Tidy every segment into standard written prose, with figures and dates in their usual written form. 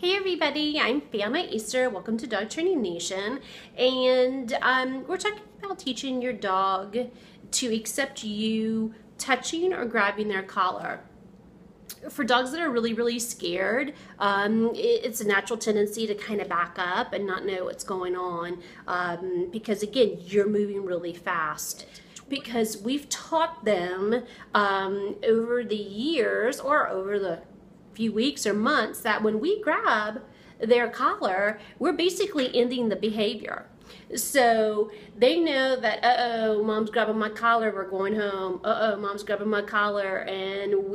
Hey everybody, I'm Fiona Easter. Welcome to Dog Training Nation. And we're talking about teaching your dog to accept you touching or grabbing their collar. For dogs that are really scared, it's a natural tendency to kind of back up and not know what's going on because again, you're moving really fast. Because we've taught them over the years or over the few weeks or months that when we grab their collar, we're basically ending the behavior. So they know that, uh-oh, mom's grabbing my collar, we're going home. Uh-oh, mom's grabbing my collar and I'm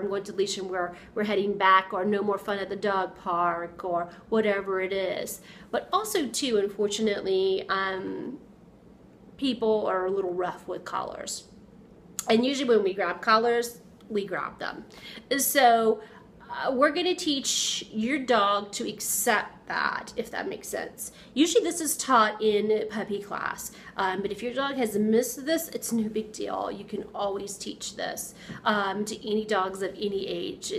going to leash and we're heading back, or no more fun at the dog park, or whatever it is. But also too, unfortunately, people are a little rough with collars. And usually when we grab collars, we grab them. So we're going to teach your dog to accept that, if that makes sense. Usually this is taught in puppy class, but if your dog has missed this, it's no big deal. You can always teach this to any dogs of any age.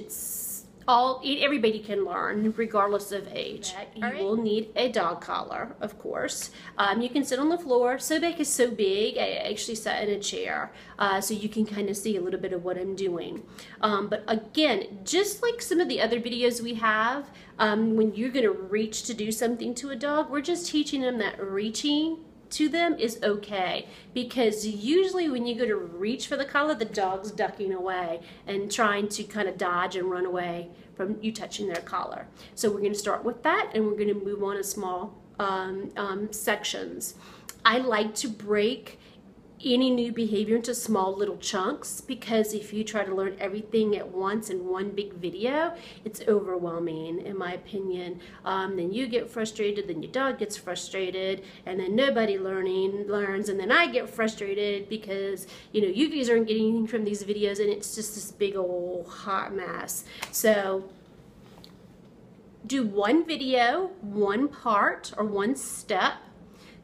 Everybody can learn regardless of age. You will need a dog collar, of course. You can sit on the floor. Sobek is so big, I actually sat in a chair so you can kind of see a little bit of what I'm doing. But again, just like some of the other videos we have, when you're going to reach to do something to a dog, we're just teaching them that reaching to them is okay, because usually when you go to reach for the collar, the dog's ducking away and trying to kind of dodge and run away from you touching their collar. So we're going to start with that, and we're going to move on to small sections. I like to break any new behavior into small little chunks, because if you try to learn everything at once in one big video, it's overwhelming in my opinion. Then you get frustrated, then your dog gets frustrated, and then nobody learns, and then I get frustrated because you guys aren't getting anything from these videos, and it's just this big old hot mess. So do one video, one part, or one step.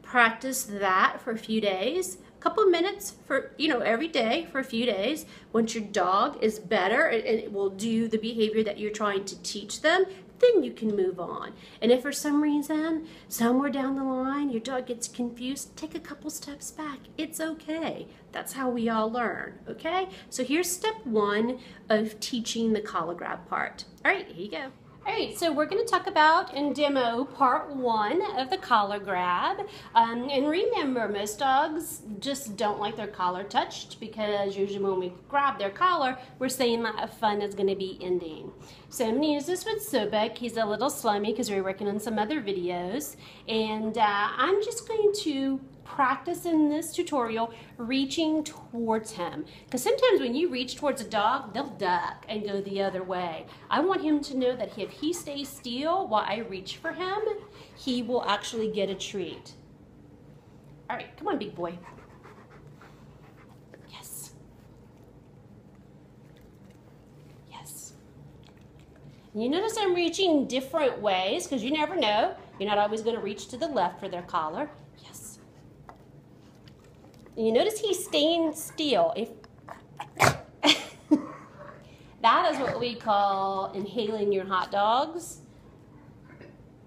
Practice that for a few days. Couple of minutes for every day for a few days. Once your dog is better and it will do the behavior that you're trying to teach them, then you can move on. And if for some reason somewhere down the line your dog gets confused, take a couple steps back. It's okay. That's how we all learn. Okay, so here's step one of teaching the collar grab part. All right, here you go. All right, so we're going to talk about and demo part one of the collar grab. And remember, most dogs just don't like their collar touched, because usually when we grab their collar, we're saying that fun is going to be ending. So I'm going to use this with Sobek. He's a little slimy because we're working on some other videos. And I'm just going to practice in this tutorial reaching towards him, because sometimes when you reach towards a dog, they'll duck and go the other way. I want him to know that if he stays still while I reach for him, he will actually get a treat. All right, come on, big boy. Yes. Yes. And you notice I'm reaching different ways, because you never know. You're not always going to reach to the left for their collar. You notice he's staying still. That is what we call inhaling your hot dogs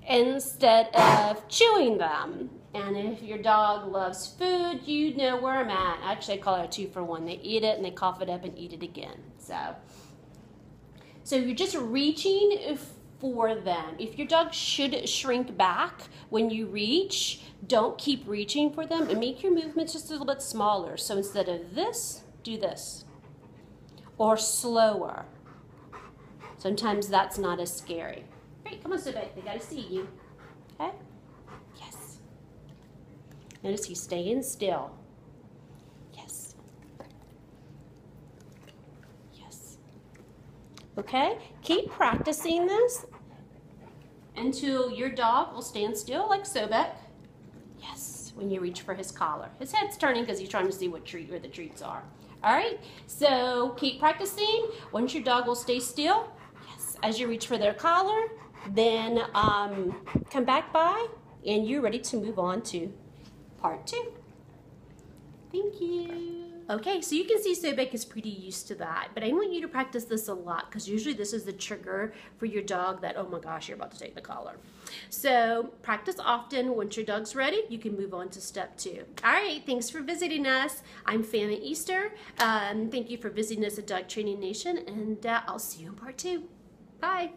instead of chewing them. And if your dog loves food, you know where I'm at. Actually, I call it a 2-for-1. They eat it and they cough it up and eat it again. So you're just reaching for them. If your dog should shrink back when you reach, don't keep reaching for them, and make your movements just a little bit smaller. So instead of this, do this, or slower. Sometimes that's not as scary. Great, come on, Sobek, they gotta see you. Okay? Yes. Notice he's staying still. Yes. Yes. Okay? Keep practicing this until your dog will stand still like Sobek. Yes, when you reach for his collar. His head's turning because he's trying to see where the treats are. All right, so keep practicing. Once your dog will stay still, yes, as you reach for their collar, then come back by and you're ready to move on to part two. Thank you. Okay, so you can see Sobek is pretty used to that, but I want you to practice this a lot because usually this is the trigger for your dog that, oh my gosh, you're about to take the collar. So practice often. Once your dog's ready, you can move on to step 2. All right, thanks for visiting us. I'm Fana Easter. Thank you for visiting us at Dog Training Nation, and I'll see you in part 2. Bye.